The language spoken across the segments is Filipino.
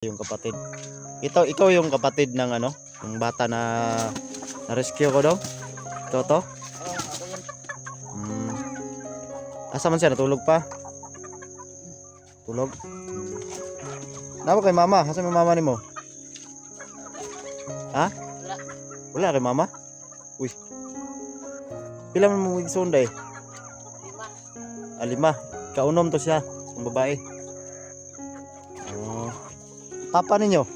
Yung kapatid. Ikaw yung kapatid ng ano, yung bata na rescue ko daw. Ito to. Asa man siya, natulog pa? Tulog. Napa kay mama? Asa may mama nimo? Ha? Wala kay mama? Uy. Pila man mo igsunday? 5. 5. Kaunom to siya, ang babae. Papa ninyo?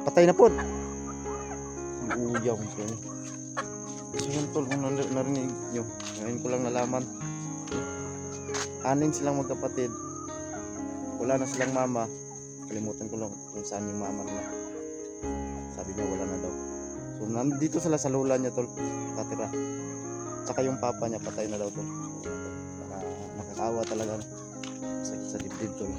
Patay na po. Uyaw ko siya. Yun tol, kung narinig nyo. Ngayon ko lang nalaman. 6 silang magkapatid. Wala na silang mama. Kalimutan ko lang kung saan yung mama nila. Sabi niya wala na daw. So nandito sila sa lola niya tol. Katira. Tsaka yung papa niya patay na daw tol. Nakakawa talaga. Sakit sa dibdib tol.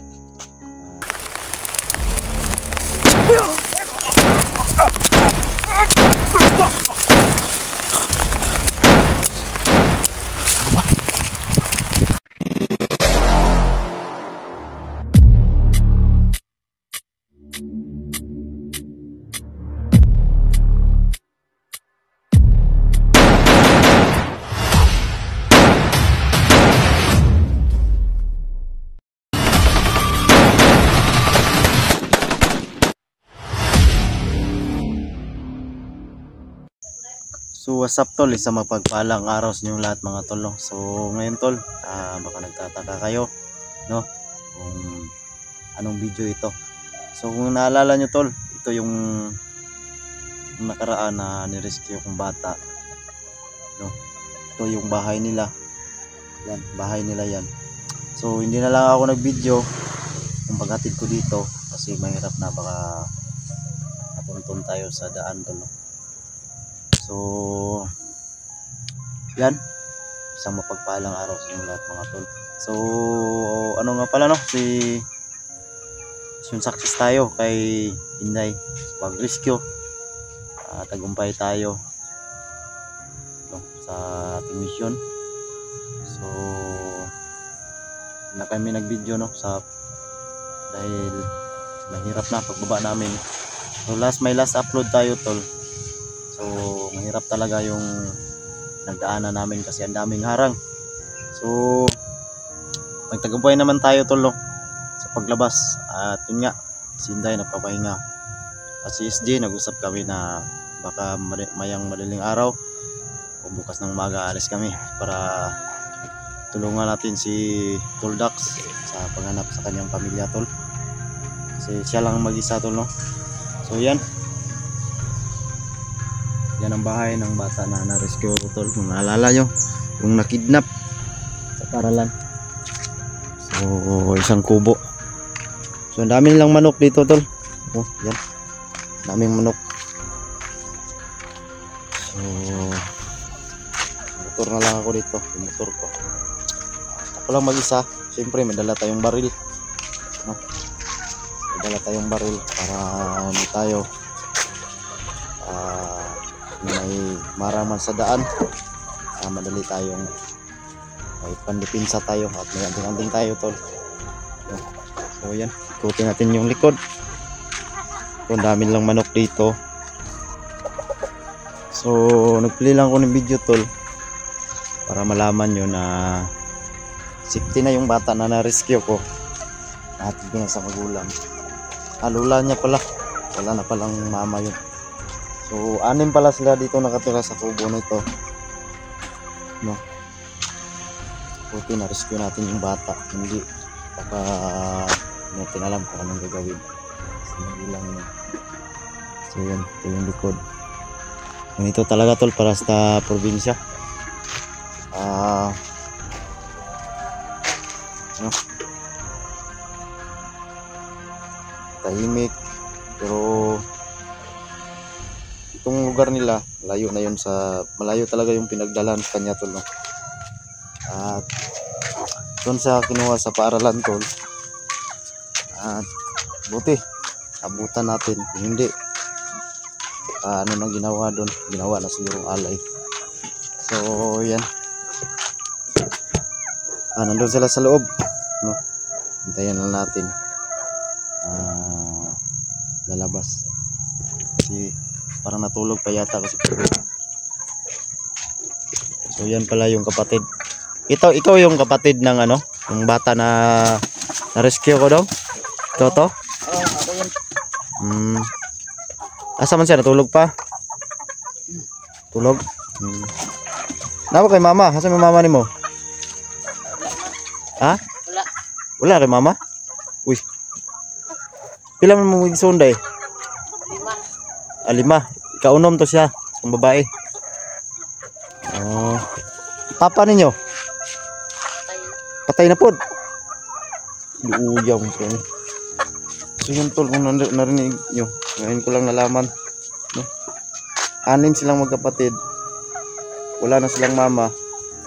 So what's up tol, isang mapagpalang araw sa inyong lahat mga tol no? So ngayon tol, baka nagtataka kayo no kung anong video ito. So kung naalala nyo tol, ito yung nakaraan na nirescue kong bata no? Ito yung bahay nila. Yan, bahay nila yan. So hindi na lang ako nag video kung paghatid ko dito kasi mahirap na, baka napuntun tayo sa daan tol no? So yan, isang mapagpalang araw sa inyo lahat mga tol. So ano nga pala no, yung success tayo kay Inday pag rescue. Tagumpay tayo no, sa ating mission. So na kami nag video no, sa dahil mahirap na pagbaba namin. So may last upload tayo tol. So mahirap talaga yung nagdaanan namin kasi ang daming harang. So nagtagumpay naman tayo tol no, sa paglabas. At yun nga, si Inday nagpapahinga. At si SJ nag-usap kami na baka mayang madaling araw o bukas ng umaga alis kami para tulungan natin si Tol Dax sa paghanap sa kanyang pamilya tol. Kasi siya lang mag-isa tol no. So yan, yan ang bahay ng bata na na-rescue ko tol. Kung naalala nyo, yung nakidnap sa paralan. So isang kubo. So ang dami nilang manok dito tol. Oh, yan, daming manok. So motor na lang ako dito, yung motor ko. Ako lang mag-isa. Siyempre may dala tayong baril no? May dala tayong baril para hindi tayo may maraman sa daan. Madali tayong may pandipinsa tayo at may anting-anting tayo tol. So yan, ikutin natin yung likod. So dami lang manok dito. So nagpili lang ko ng video tol para malaman nyo na safety na yung bata na na-rescue ko. Natin ko na sa magulang. Lola niya pala, wala na palang mama yun. So 6 pala sila dito nakatira sa kubo na ito no. Buti na rescue natin yung bata. Hindi baka natin alam kung anong gagawin sa magulang niya. So yan, ito yung likod. Ganito talaga tol para sa probinsya. No? Tahimik pero itong lugar nila malayo na yun sa, malayo talaga yung pinagdalahan sa kanya tol no? At doon sa kinuha sa paaralan tol. At buti abutan natin, kung hindi ano nang ginawa doon, ginawa na siguro alay. So yan, nandun sila sa loob no? Hintayin lang natin lalabas. Kasi parang natulog pa yata kasi. So yan pala yung kapatid. Ikaw yung kapatid ng ano, yung bata na rescue ko daw. Ikaw to? Oo, ako yan. Asa man siya, natulog pa? Tulog? Napa kay mama? Asa may mama nimo? Ha? Wala. Wala kay mama? Uy. Pila man mo gisunday? 5. 5. Kaunom to siya, ang babae. Oh. Papa ninyo? Patay na pod. Uyam ko. So yun tol, kung narinig nyo, ngayon ko lang nalaman, no? 6 silang magkapatid. Wala na silang mama.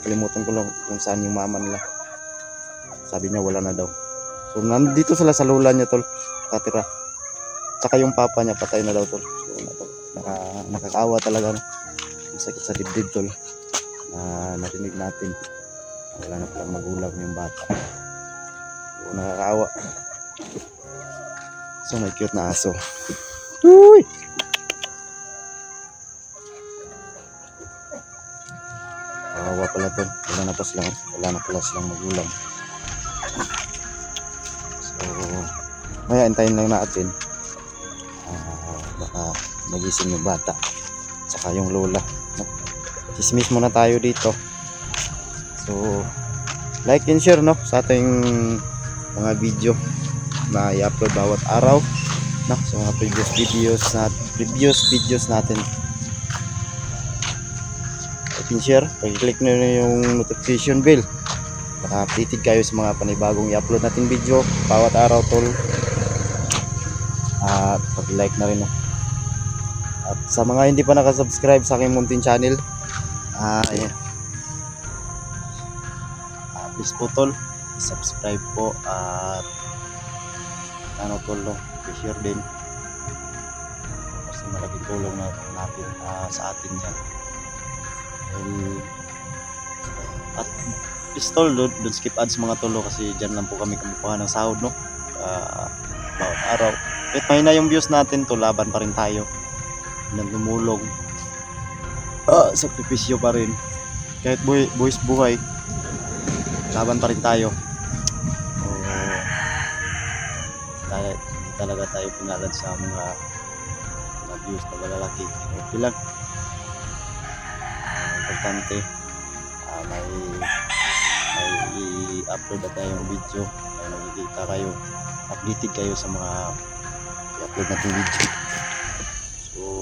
Kalimutan ko lang kung saan yung mama nila. Sabi niya wala na daw. So nandito sila sa lola niya tol, katira. Tsaka yung papa niya patay na daw tol. So nakakaawa talaga, no? Masakit sa dibdib tol. Narinig natin wala na palang magulang yung bata. So nakakaawa. So may cute na aso. Uy! Kawawa pala to. Wala na pala silang magulang. So maya antayin lang natin. Baka magising yung bata. Tsaka yung lola. Chismis muna tayo dito. So like and share, no, sa ating mga video na i-upload bawat araw, no, sa mga previous videos natin. Like and share, pag-click nyo na yung notification bell para updated kayo sa mga panibagong i-upload natin video bawat araw tol. At pag-like na rin, no. At sa mga hindi pa nakasubscribe sa aking muntin channel, yeah. Please po tol, subscribe po at ano tol, no, share din kasi malaking tulong natin sa atin yan. At please tol, don't skip ads mga tolo kasi dyan lang po kami kumukuha ng sahod, no, bawat araw. Kahit mahina yung views natin to, laban pa rin tayo nang tumulong. Sakripisyo pa rin kahit buhay, laban pa rin tayo. Hindi talaga tayo pinalad sa mga views na malalaki. Okay lang, importante may i-upload na tayong video, may makikita kayo, updated kayo sa mga i-upload natin video. So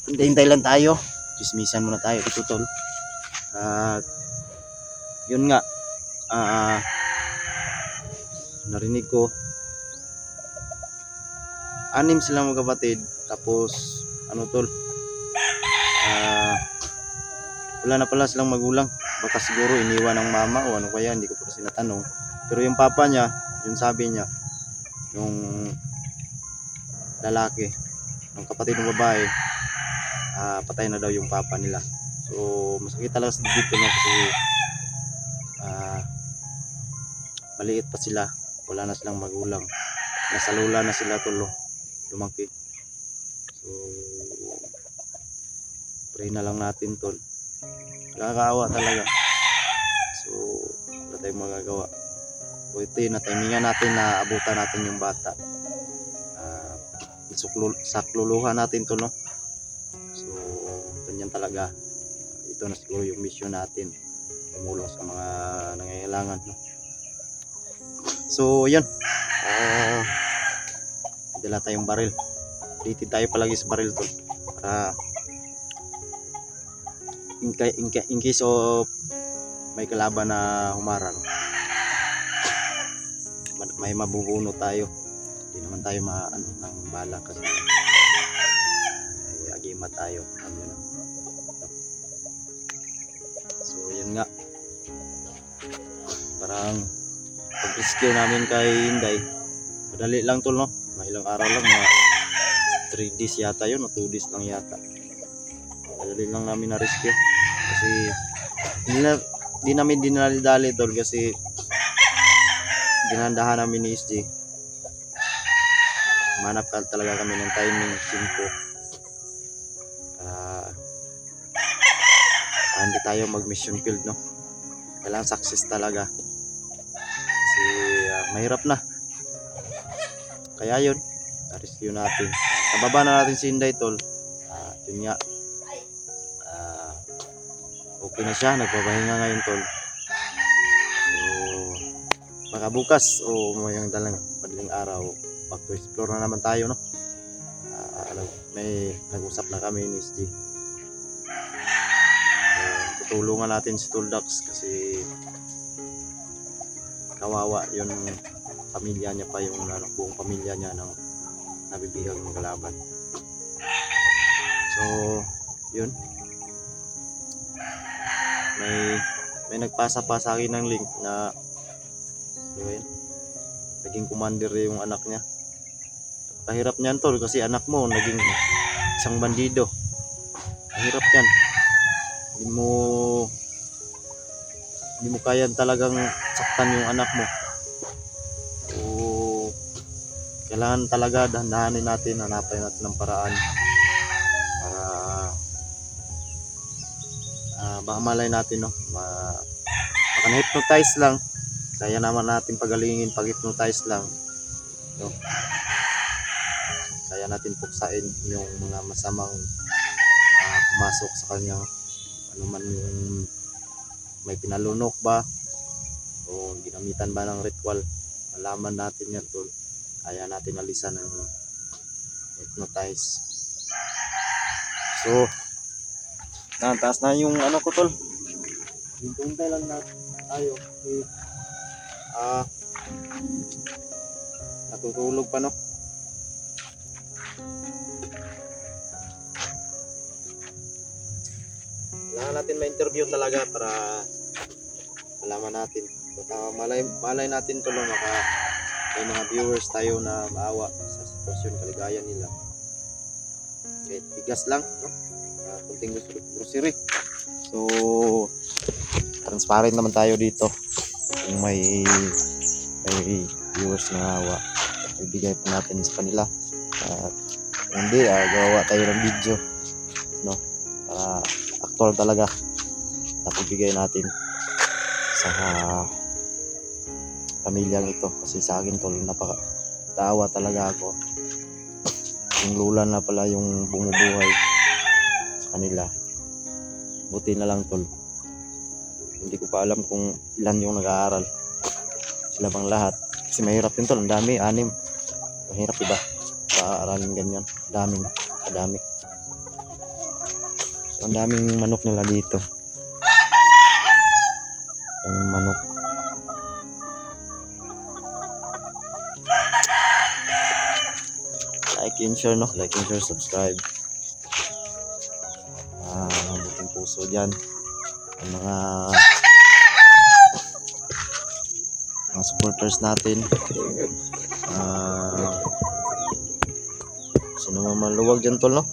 hintay lang tayo, chismisan muna tayo dito tol. At yun nga, narinig ko 6 silang magkapatid, tapos ano tol, wala na pala silang magulang. Baka siguro iniwan ng mama o ano kaya, hindi ko pa kasi natanong. Pero yung papa niya, yung sabi niya, yung lalaki, yung kapatid ng babae, patay na daw yung papa nila. So masakit talaga sa dito, no, kasi maliit pa sila, wala na silang magulang, nasa lola na sila tulo, lumaki. So pray na lang natin tol, nakakaawa talaga. So wala tayong magagawa. So ito yun, natimingan natin na abutan natin yung bata, sakluluhan natin to, no. So ganyan talaga, ito na siguro yung mission natin, tumulong sa mga nangangailangan, no. So yan, dala tayong baril, updated tayo palagi sa baril tol, para in case of may kalaban na humarang, may mabubuno tayo. Hindi naman tayo maano ng bala kasi ay agima tayo. So yun nga, parang pag-rescue namin kay Inday, madali lang tol, no, mga ilang araw lang, mga 3 days yata yun o 2 days lang yata. Madali lang namin na rescue kasi hindi namin dinali-dali tol, kasi dinandahan namin ni SJ. manap ka talaga kami ng timing simpo para hindi tayo mag mission field, no? Kailangan success talaga kasi mahirap na, kaya yun na-rescue natin. Nababa na natin si Inday, tol. Yun nga, okay na siya, nagpapahinga ngayon, tol. So baka bukas o mayang madaling araw back to explore na naman tayo, no? May nag-usap na kami ni SG. Tutulungan natin si Tuldax kasi kawawa yun, pamilya niya pa, yung buong pamilya niya ng nabibigang ng kalaban. So yun, may nagpasa pa sa akin ng link na yun, naging commander yung anak niya. Kahirap niyan, tol, kasi anak mo naging isang bandido. Mahirap yan, hindi mo kaya talagang saktan yung anak mo. So kailangan talaga dahan-dahanin natin, hanapin natin ng paraan para baka malay natin, no, baka na-hypnotize lang, kaya naman natin pagalingin pag-hypnotize lang, no? Kaya natin puksain yung mga masamang pumasok sa kanyang ano man, yung may pinalunok ba o ginamitan ba ng ritual, malaman natin yan, tol. Kaya natin alisan ng hypnotize. So taas na yung ano ko, tol. Hintay lang natin tayo kasi natutulog pa, no? Kailangan natin ma-interview talaga para malaman natin. Malay natin, tol, may mga viewers tayo na maawa sa sitwasyon, kaligayan nila. Kahit bigas lang, no? Kunting grocery. So transparent naman tayo dito. Kung may viewers na maawa, ibigay pa natin sa kanila. At hindi, gawa tayo ng video, no? Para actual talaga napibigay natin sa pamilyang ito. Kasi sa akin, tol, napaka-daawa talaga ako. Yung lula na pala yung bumubuhay sa kanila. Buti na lang, tol, hindi ko pa alam kung ilan yung nag-aaral. Sila bang lahat? Kasi mahirap din, tol, ang dami, 6. Mahirap, diba? Paaralin ganyan, madami. So ang daming manok nila dito. Ang manok. Like and share, no? Like and share, subscribe. Buting puso dyan. Ang mga supporters natin. Sino maluwag dyan, tol, no?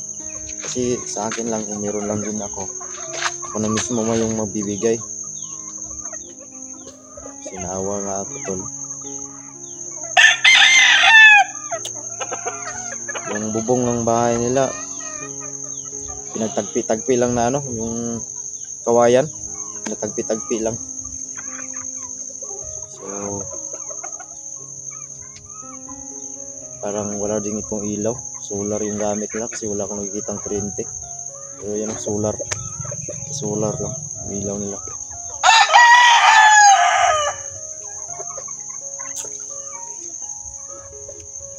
Kasi sa akin lang, kung meron lang din ako na mismo yung magbibigay. Sinawa nga ako, tol. Yung bubong ng bahay nila, pinagtagpi-tagpi lang na, ano, yung kawayan, pinagtagpi-tagpi lang. So parang wala din itong ilaw, solar yung gamit nila kasi wala akong nakikitang kuryente. Pero yan ang solar lang yung ilaw nila.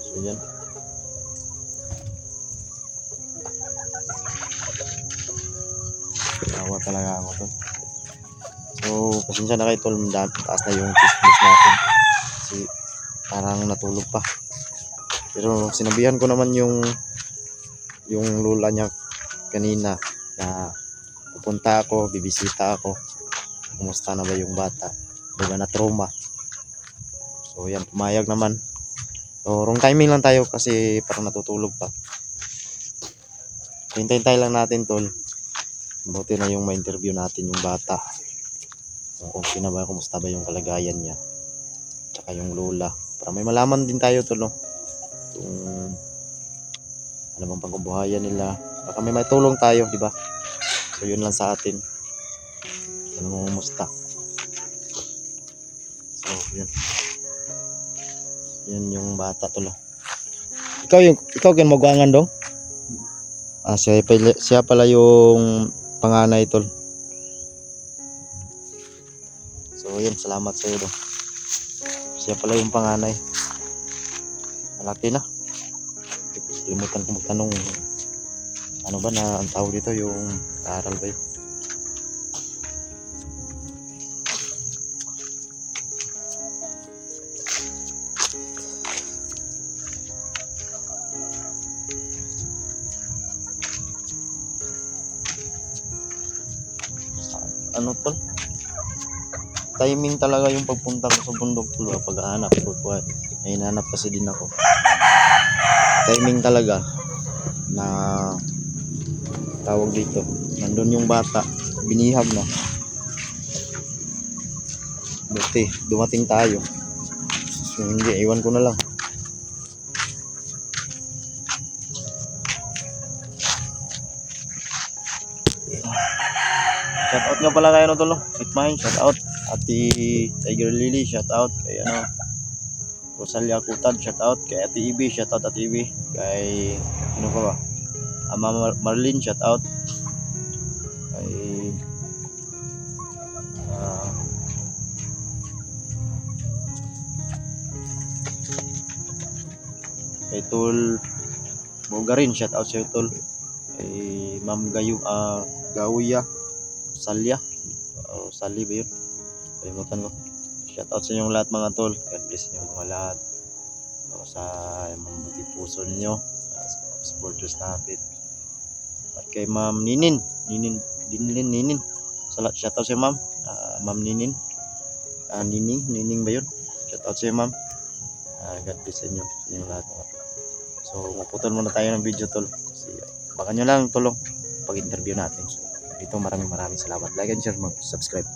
So yan, tawa talaga ako, tol. So pasensya na kayo, tol, taas na yung chismis natin kasi parang natulog pa. Pero sinabihan ko naman yung lula niya kanina na pupunta ako, bibisita ako, kumusta na ba yung bata, di ba na trauma. So yan, pumayag naman. So wrong timing lang tayo kasi parang natutulog pa. Hintay lang natin, tol. Buti na yung ma-interview natin yung bata, kung sino ba, kumusta ba yung kalagayan niya, tsaka yung lula, para may malaman din tayo, tol, no? kung ano bang pangkabuhayan nila. Baka may tulong tayo, di ba? So yun lang sa atin. Namumusta. So yun. Yun yung bata tol. Ikaw kin magwangan dong? Siya pala yung panganay tol. So yun, salamat sa iyo dong. Siya pala yung panganay. Malaki na. Limutan ko magtanong ano ba na ang tawag dito, yung aral ba yun? Ano tol? Timing talaga yung pagpunta ko sa bundok tol, pag-aanap ko po. May hinahanap kasi din ako. Timing talaga na tawag dito. Nandun yung bata, binihag na. Buti, dumating tayo. So, hindi, iwan ko na lang. Shoutout nga pala kayo no tol. Hitmahin, shoutout. Ati Tiger Lily, shoutout. Kay Rosalia Kutad, shoutout. Kay Ati Ibi, shoutout Ati Ibi. Kay ano pa ba? Ama Marlene, shoutout. Kay kay Tol Bogarin, shoutout sa Tol. Kay Ma'am Gawuya Salya Sali ba yun? Kalimutan ko. Shoutout sa inyong lahat mga tol. God bless niyo mga lahat. Sa mga buti puso ninyo, sa mga supporters natin. At kay Ma'am Ninin shoutout sa Ma'am Ma'am Ninin. Nining ba yun? Shoutout sa Ma'am. God bless sa inyong lahat mga tol. So maputol muna tayo ng video tol. Kasi baka nyo lang tulong pag interview natin. So, dito maraming salamat. Like and share, subscribe.